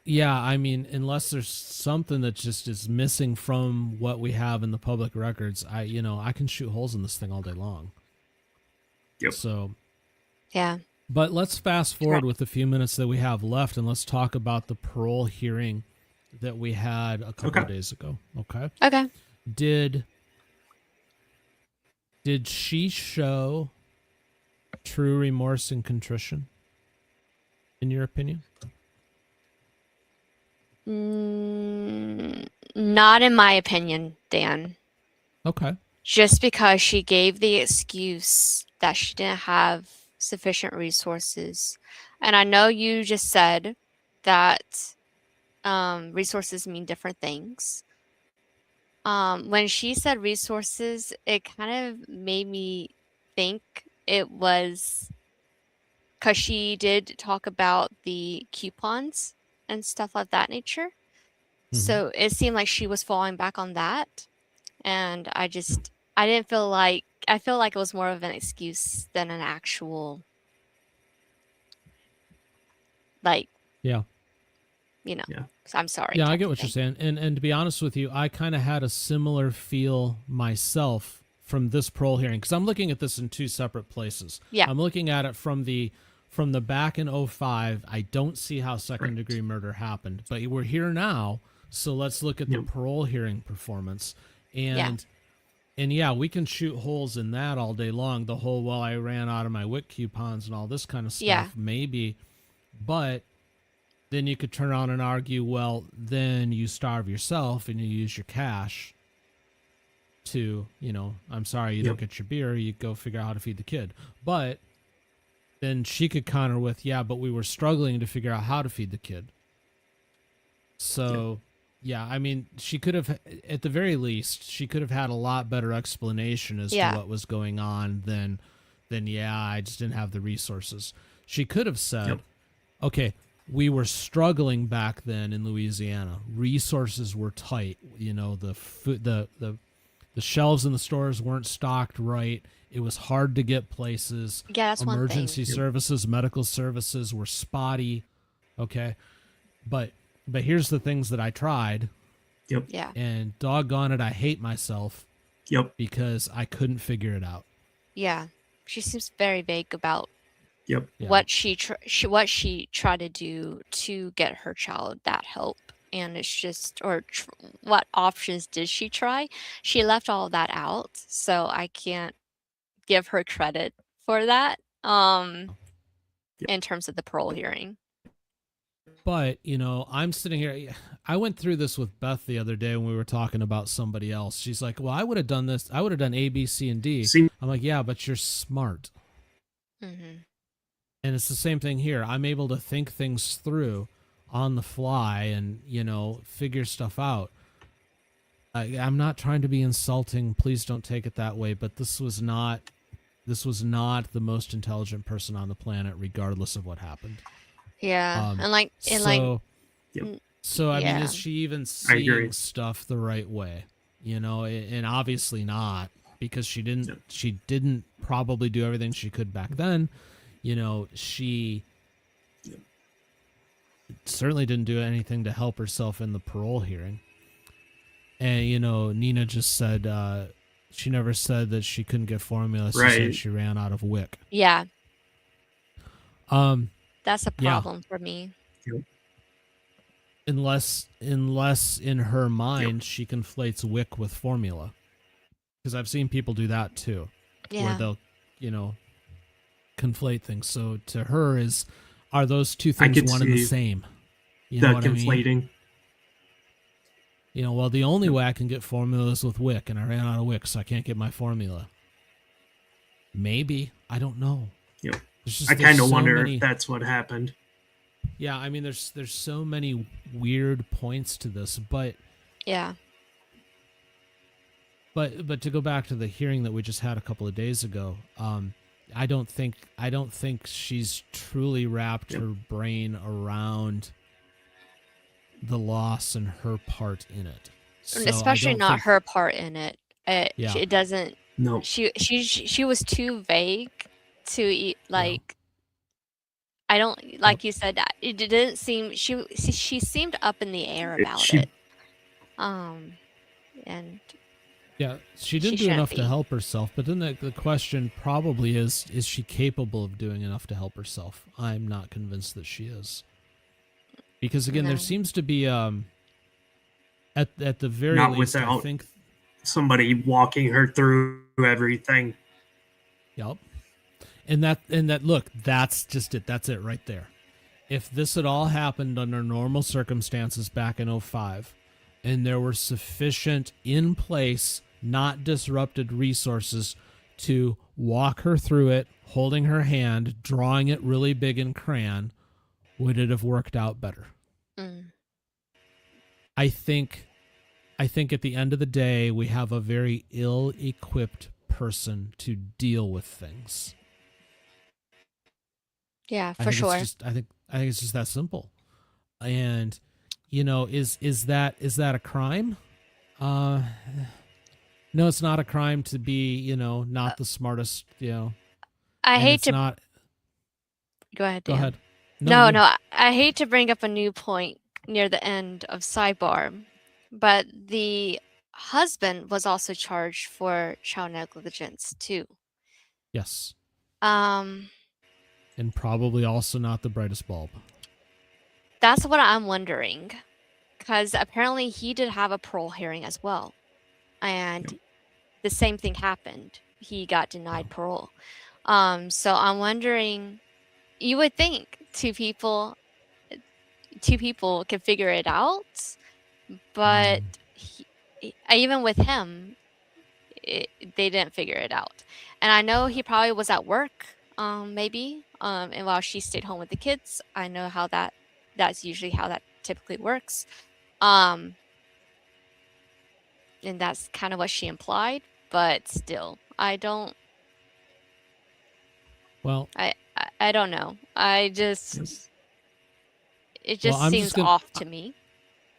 Yeah, I mean, unless there's something that just is missing from what we have in the public records, I can shoot holes in this thing all day long. Yep. So, Yeah. but let's fast forward with the few minutes that we have left, and let's talk about the parole hearing that we had a couple of days ago. Okay. Okay. Did she show true remorse and contrition, in your opinion? Not in my opinion, Dan. Okay. Just because she gave the excuse that she didn't have sufficient resources. And I know you just said that resources mean different things. When she said resources, it kind of made me think it was because she did talk about the coupons and stuff of that nature. Mm-hmm. So it seemed like she was falling back on that. And I didn't feel like, I feel like it was more of an excuse than an actual, like, I'm sorry. Yeah, I get what you're saying. And to be honest with you, I kind of had a similar feel myself from this parole hearing, because I'm looking at this in two separate places. Yeah. I'm looking at it from the back in 2005. I don't see how second degree murder happened, but we're here now. So let's look at the parole hearing performance. And we can shoot holes in that all day long. The whole, well, I ran out of my WIC coupons and all this kind of stuff, maybe. But then you could turn around and argue, well, then you starve yourself and you use your cash to, I'm sorry, you don't get your beer, you go figure out how to feed the kid. But then she could counter with, but we were struggling to figure out how to feed the kid. So, I mean, she could have, at the very least, she could have had a lot better explanation as to what was going on than I just didn't have the resources. She could have said, okay, we were struggling back then in Louisiana. Resources were tight. The food, the shelves in the stores weren't stocked right. It was hard to get places. Yeah, that's one thing. Emergency services, medical services were spotty. Okay, but here's the things that I tried. Yep. Yeah. And doggone it, I hate myself. Yep. Because I couldn't figure it out. Yeah, she seems very vague about. Yep. What she tried to do to get her child that help, and it's just, what options did she try? She left all of that out, so I can't give her credit for that. In terms of the parole hearing. But I'm sitting here. I went through this with Beth the other day when we were talking about somebody else. She's like, "Well, I would have done this. I would have done A, B, C, and D." I'm like, "Yeah, but you're smart." Mm-hmm. And it's the same thing here. I'm able to think things through on the fly and, figure stuff out. I'm not trying to be insulting. Please don't take it that way. But this was not the most intelligent person on the planet, regardless of what happened. Yeah. So I mean, is she even seeing stuff the right way? And obviously not, because she didn't probably do everything she could back then. She certainly didn't do anything to help herself in the parole hearing. And, Nina just said she never said that she couldn't get formula. She said she ran out of WIC. Yeah. That's a problem for me. Yep. Unless in her mind she conflates WIC with formula. Because I've seen people do that too. Yeah. Where they'll, conflate things. So to her, are those two things one and the same? You know what conflating. I mean? Well, the only way I can get formula is with WIC, and I ran out of WIC, so I can't get my formula. Maybe. I don't know. Yep. There's I kind so of wonder many- if that's what happened. Yeah, I mean, there's so many weird points to this, but Yeah. But to go back to the hearing that we just had a couple of days ago, I don't think she's truly wrapped her brain around the loss and her part in it. So And especially I don't not think- her part in it. Yeah. It doesn't. No. She was too vague to like. I don't like you said that it didn't seem she seemed up in the air about it. And Yeah, she didn't She do enough shouldn't to be. help herself. But then the question probably is she capable of doing enough to help herself? I'm not convinced that she is. Because again, No. there seems to be at the very Not least, I without- think. Somebody walking her through everything. Yep. And that look, that's just it. That's it right there. If this had all happened under normal circumstances back in 2005, and there were sufficient in place, not disrupted resources to walk her through it, holding her hand, drawing it really big in crayon, would it have worked out better? mm, I think at the end of the day, we have a very ill-equipped person to deal with things. yeah, I for think sure. It's just, I think it's just that simple. And is that a crime? No, it's not a crime to be not the smartest. I and hate it's to not. go ahead. Go Dan. ahead. No, you- I hate to bring up a new point near the end of Sidebar, but the husband was also charged for child negligence too. Yes, Um, and probably also not the brightest bulb. that's what I'm wondering, because apparently he did have a parole hearing as well, and the same thing happened. He got denied parole. So I'm wondering. You would think two people could figure it out, but even with him, they didn't figure it out. And I know he probably was at work, maybe, and while she stayed home with the kids. I know how that's usually how that typically works. And that's kind of what she implied, but still, I don't Well, know. It just I'm seems just gonna- off to me.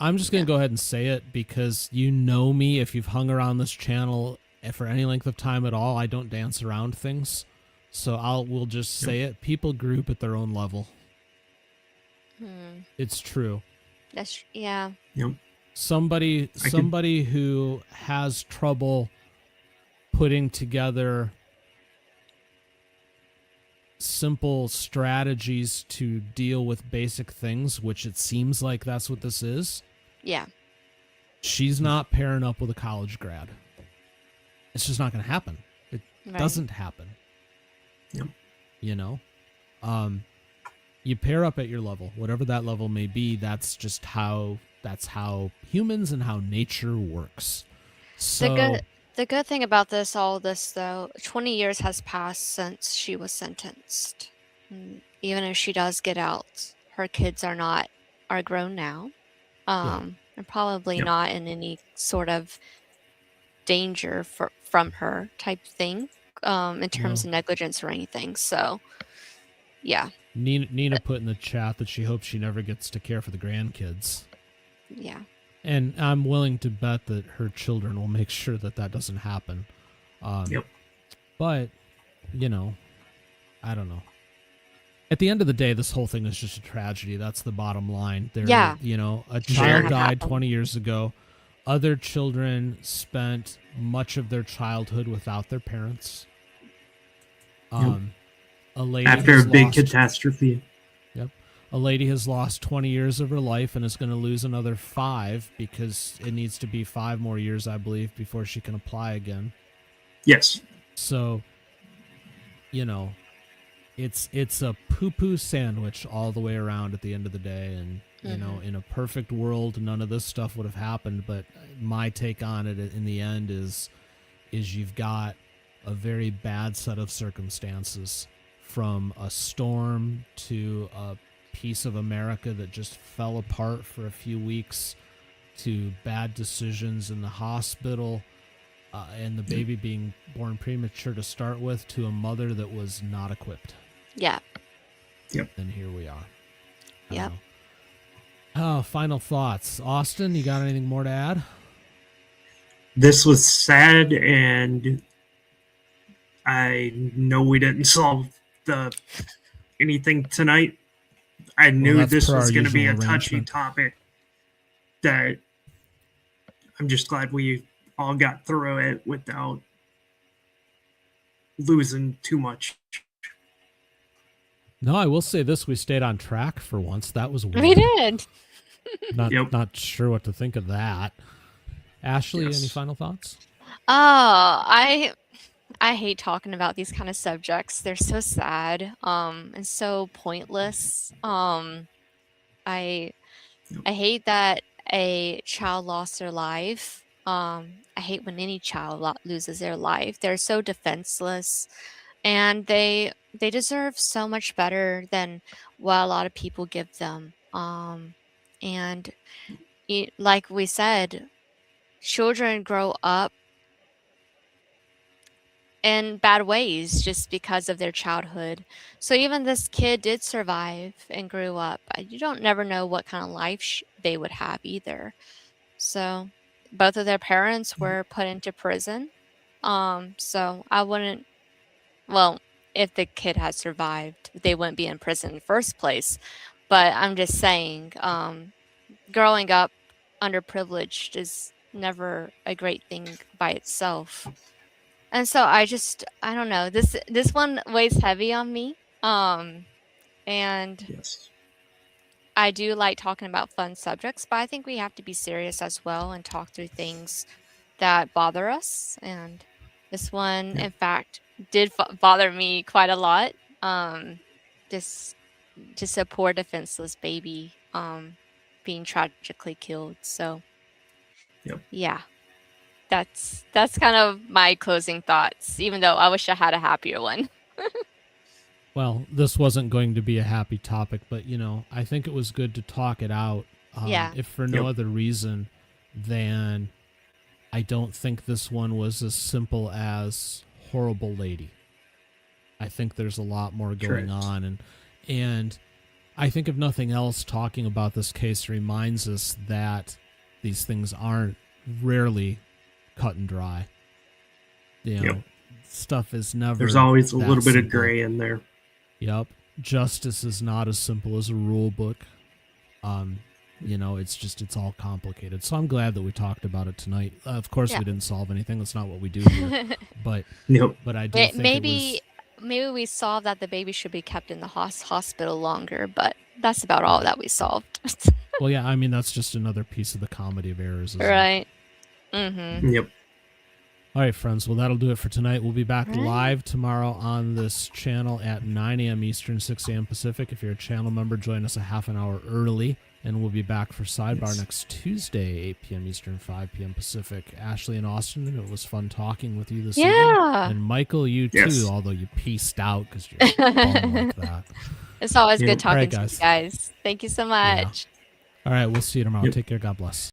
I'm just going to go ahead and say it because you know me. If you've hung around this channel for any length of time at all, I don't dance around things. So we'll just say it. People group at their own level. It's true. Yeah. Yep. Somebody who has trouble putting together simple strategies to deal with basic things, which it seems like that's what this is. Yeah. She's not pairing up with a college grad. It's just not going to happen. It Right. doesn't happen. Yep. You pair up at your level, whatever that level may be. That's how humans and how nature works. So The good thing about all this though, 20 years has passed since she was sentenced. Even if she does get out, her kids are grown now. And probably Yep. not in any sort of danger from her type thing, in terms of negligence or anything. So yeah. Nina put in the chat that she hopes she never gets to care for the grandkids. Yeah. And I'm willing to bet that her children will make sure that doesn't happen. Yep. But, I don't know. At the end of the day, this whole thing is just a tragedy. That's the bottom line. A child Shouldn't died happen. 20 years ago. Other children spent much of their childhood without their parents. A lady After has a big lost- catastrophe. A lady has lost 20 years of her life and is going to lose another 5 because it needs to be 5 more years, I believe, before she can apply again. Yes. So, it's a poo-poo sandwich all the way around at the end of the day. And You know, in a perfect world, none of this stuff would have happened. But my take on it in the end is you've got a very bad set of circumstances, from a storm to a piece of America that just fell apart for a few weeks, to bad decisions in the hospital, and the baby being born premature to start with, to a mother that was not equipped. Yeah. Yep. And here we are. Yep. Oh, final thoughts. Austin, you got anything more to add? This was sad, and I know we didn't solve anything tonight. I knew that's this per was our going to be a usual touchy arrangement. topic. That I'm just glad we all got through it without losing too much. No, I will say this: we stayed on track for once. That was weird. We did. Not sure what to think of that. Ashley, Yes. any final thoughts? Oh, I hate talking about these kind of subjects. They're so sad, and so pointless. I hate that a child lost their life. I hate when any child loses their life. They're so defenseless, and they deserve so much better than what a lot of people give them. And like we said, children grow up in bad ways just because of their childhood. So even this kid did survive and grew up. You don't never know what kind of life they would have either. So both of their parents were put into prison. So I wouldn't, well, if the kid had survived, they wouldn't be in prison in the first place. But I'm just saying, growing up underprivileged is never a great thing by itself. And so I don't know. This one weighs heavy on me. And Yes. I do like talking about fun subjects, but I think we have to be serious as well and talk through things that bother us. And this one, in fact, did bother me quite a lot. Just a poor defenseless baby being tragically killed. So yeah, that's kind of my closing thoughts, even though I wish I had a happier one. Well, this wasn't going to be a happy topic, but, you know, I think it was good to talk it out. If for no other reason than I don't think this one was as simple as horrible lady. I think there's a lot more going on. And I think if nothing else, talking about this case reminds us that these things aren't rarely cut and dry. You know, stuff is never. There's always a that little bit of simple. gray in there. Yep. Justice is not as simple as a rule book. You know, it's all complicated. So I'm glad that we talked about it tonight. Of course, we didn't solve anything. That's not what we do here. But I do think maybe we solved that the baby should be kept in the hospital longer, but that's about all that we solved. Well, yeah, I mean, that's just another piece of the comedy of errors. Isn't it? Right. Mm-hmm. Yep. All right, friends. Well, that'll do it for tonight. We'll be back live tomorrow on this channel at 9 a.m. Eastern, 6 a.m. Pacific. If you're a channel member, join us a half an hour early. And we'll be back for Sidebar next Tuesday, 8 p.m. Eastern, 5 p.m. Pacific. Ashley and Austin, it was fun talking with you this evening. And Michael, you too, although you pieced out because you're bum like that. It's always good talking right, to you guys. Thank you so much. All right, we'll see you tomorrow. Take care. God bless.